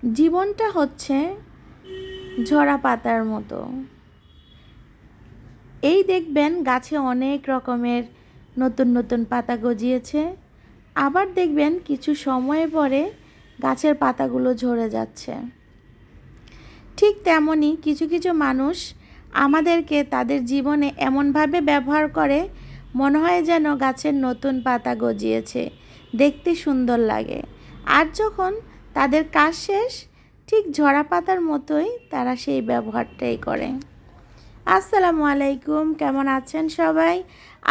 জীবনটা হচ্ছে ঝরা পাতার মতো। এই দেখবেন গাছে অনেক রকমের নতুন নতুন পাতা গজিয়েছে, আবার দেখবেন কিছু সময় পরে গাছের পাতাগুলো ঝরে যাচ্ছে। ঠিক তেমনই কিছু কিছু মানুষ আমাদেরকে তাদের জীবনে এমনভাবে ব্যবহার করে, মনে হয় যেন গাছের নতুন পাতা গজিয়েছে, দেখতে সুন্দর লাগে। আর যখন তাদের কাজ শেষ, ঠিক ঝরা পাতার মতোই তারা সেই ব্যবহারটাই করে। আসসালামু আলাইকুম, কেমন আছেন সবাই?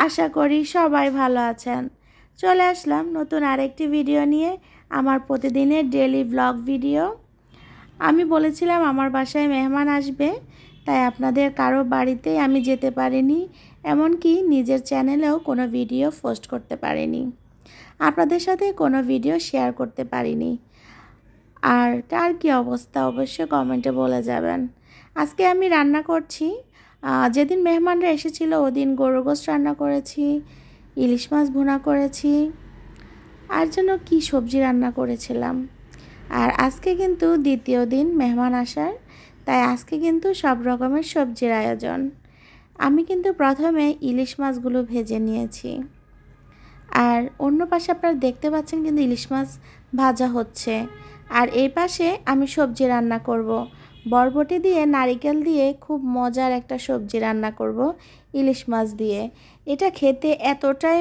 আশা করি সবাই ভালো আছেন। চলে আসলাম নতুন আরেকটি ভিডিও নিয়ে, আমার প্রতিদিনের ডেইলি ব্লগ ভিডিও। আমি বলেছিলাম আমার বাসায় মেহমান আসবে, তাই আপনাদের কারো বাড়িতেই আমি যেতে পারিনি, এমনকি নিজের চ্যানেলেও কোনো ভিডিও পোস্ট করতে পারিনি, আপনাদের সাথে কোনো ভিডিও শেয়ার করতে পারিনি। আর কার কী অবস্থা অবশ্যই কমেন্টে বলে যাবেন। আজকে আমি রান্না করছি, যেদিন মেহমানরা এসেছিল ওদিন গরুর গোশত রান্না করেছি, ইলিশ মাছ ভুনা করেছি, আর যেন কী সবজি রান্না করেছিলাম। আর আজকে কিন্তু দ্বিতীয় দিন মেহমান আসার, তাই আজকে কিন্তু সব রকমের সবজির আয়োজন। আমি কিন্তু প্রথমে ইলিশ মাছগুলো ভেজে নিয়েছি, আর অন্য পাশে আপনারা দেখতে পাচ্ছেন কিন্তু ইলিশ মাছ ভাজা হচ্ছে। আর এই পাশে আমি সবজি রান্না করব, বরবটি দিয়ে নারিকেল দিয়ে খুব মজার একটা সবজি রান্না করব ইলিশ মাছ দিয়ে। এটা খেতে এতটাই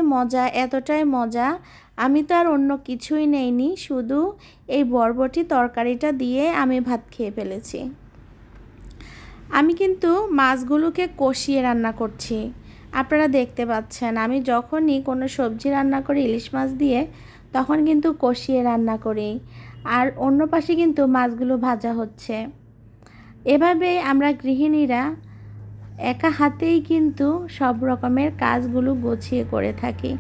মজা, আমি তো আর অন্য কিছুই নেইনি, শুধু এই বরবটি তরকারিটা দিয়ে আমি ভাত খেয়ে ফেলেছি। আমি কিন্তু মাছগুলোকে কষিয়ে রান্না করছি, আপনারা দেখতে পাচ্ছেন। আমি যখনই কোনো সবজি রান্না করি ইলিশ মাছ দিয়ে, তখন কিন্তু কষিয়ে রান্না করি, আর অন্য পাশে কিন্তু মাছগুলো ভাজা হচ্ছে। এভাবে আমরা গৃহিণীরা একা হাতেই কিন্তু সব রকমের কাজগুলো গুছিয়ে করে থাকি।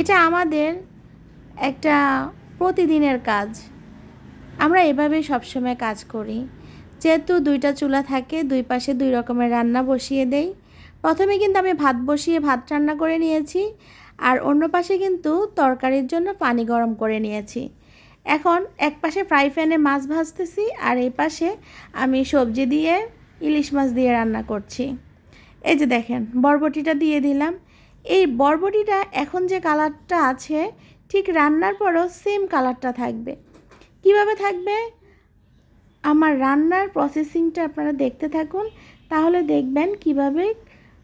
এটা আমাদের একটা প্রতিদিনের কাজ, আমরা এভাবেই সবসময় কাজ করি। যেহেতু দুইটা চুলা থাকে, দুই পাশে দুই রকমের রান্না বসিয়ে দেই। প্রথমে কিন্তু আমি ভাত বসিয়ে ভাত রান্না করে নিয়েছি, আর অন্য পাশে কিন্তু তরকারির জন্য পানি গরম করে নিয়েছি। এখন এক পাশে ফ্রাই প্যানে মাছ ভাজতেছি, আর এই পাশে আমি সবজি দিয়ে ইলিশ মাছ দিয়ে রান্না করছি। এই যে দেখেন বরবটিটা দিয়ে দিলাম। এই বরবটিটা এখন যে কালারটা আছে, ঠিক রান্নার পরও সেম কালারটা থাকবে। কিভাবে থাকবে? আমার রান্নার প্রসেসিংটা আপনারা দেখতে থাকুন, তাহলে দেখবেন কিভাবে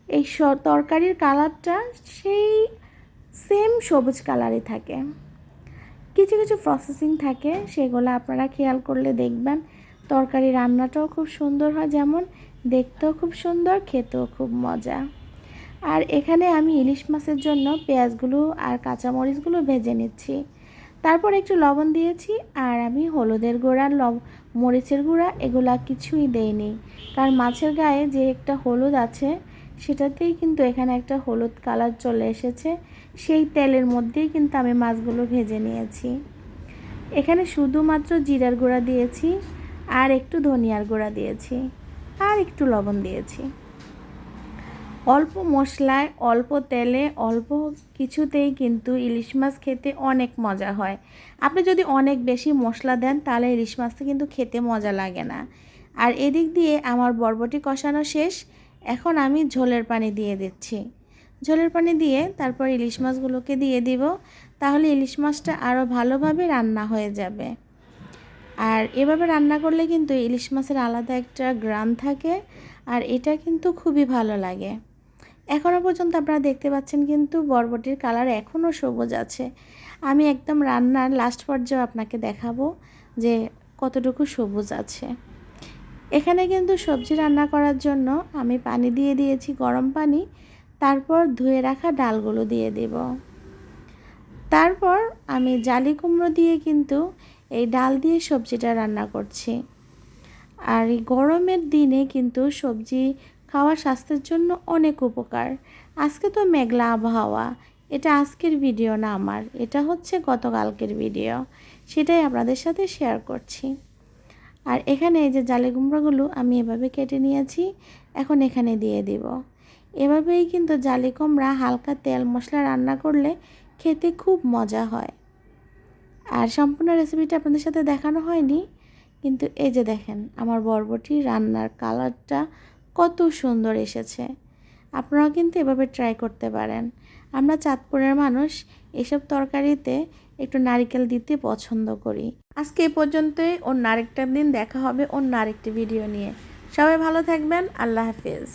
এই তরকারির কালারটা সেই সেম সবুজ কালারই থাকে। কিছু কিছু প্রসেসিং থাকে, সেগুলো আপনারা খেয়াল করলে দেখবেন তরকারি রান্নাটাও খুব সুন্দর হয়, যেমন দেখতেও খুব সুন্দর, খেতেও খুব মজা। আর এখানে আমি ইলিশ মাছের জন্য পেঁয়াজগুলো আর কাঁচামরিচগুলো ভেজে নিচ্ছি। তারপর একটু লবণ দিয়েছি, আর আমি হলুদের গুঁড়া, মরিচের গুঁড়া এগুলা কিছুই দেইনি, কারণ মাছের গায়ে যে একটা হলুদ আছে সেটাতেই কিন্তু এখানে একটা হলুদ কালার চলে এসেছে। সেই তেলের মধ্যেই কিন্তু আমি মাছগুলো ভেজে নিয়েছি। এখানে শুধুমাত্র জিরার গুঁড়া দিয়েছি, আর একটু ধনিয়ার গুঁড়া দিয়েছি, আর একটু লবণ দিয়েছি। অল্প মশলায়, অল্প তেলে, অল্প কিছুতেই কিন্তু ইলিশ মাছ খেতে অনেক মজা হয়। আপনি যদি অনেক বেশি মশলা দেন তাহলে ইলিশ মাছটা কিন্তু খেতে মজা লাগে না। আর এদিক দিয়ে আমার বরবটি কষানো শেষ, এখন আমি ঝোলের পানি দিয়ে দিচ্ছি। ঝোলের পানি দিয়ে তারপর ইলিশ মাছগুলোকে দিয়ে দিব, তাহলে ইলিশ মাছটা আরও ভালোভাবে রান্না হয়ে যাবে। আর এভাবে রান্না করলে কিন্তু ইলিশ মাছের আলাদা একটা গ্রান থাকে, আর এটা কিন্তু খুবই ভালো লাগে। এখনও পর্যন্ত আপনারা দেখতে পাচ্ছেন কিন্তু বরবটির কালার এখনও সবুজ আছে। আমি একদম রান্নার লাস্ট পর্যায়ে আপনাকে দেখাবো যে কতটুকু সবুজ আছে। এখানে কিন্তু সবজি রান্না করার জন্য আমি পানি দিয়ে দিয়েছি, গরম পানি। তারপর ধুয়ে রাখা ডালগুলো দিয়ে দেব। তারপর আমি জালি কুমড়ো দিয়ে কিন্তু এই ডাল দিয়ে সবজিটা রান্না করছি। আর এই গরমের দিনে কিন্তু সবজি খাওয়া স্বাস্থ্যের জন্য অনেক উপকার। আজকে তো মেঘলা আবহাওয়া, এটা আজকের ভিডিও না আমার, এটা হচ্ছে গতকালকের ভিডিও, সেটাই আপনাদের সাথে শেয়ার করছি। আর এখানে এই যে জালি কুমড়োগুলো আমি এভাবে কেটে নিয়েছি, এখন এখানে দিয়ে দিব। এভাবেই কিন্তু জালি কুমড়া হালকা তেল মশলা রান্না করলে খেতে খুব মজা হয়। আর সম্পূর্ণ রেসিপিটা আপনাদের সাথে দেখানো হয়নি, কিন্তু এই যে দেখেন আমার বরবটি রান্নার কালারটা কত সুন্দর এসেছে। আপনারাও কিন্তু এভাবে ট্রাই করতে পারেন। আমরা চাঁদপুরের মানুষ এসব তরকারিতে একটু নারিকেল দিতে পছন্দ করি। আজকে এই পর্যন্তই, অন্য আরেকটা দিন দেখা হবে অন্য আরেকটি ভিডিও নিয়ে। সবাই ভালো থাকবেন। আল্লাহ হাফেজ।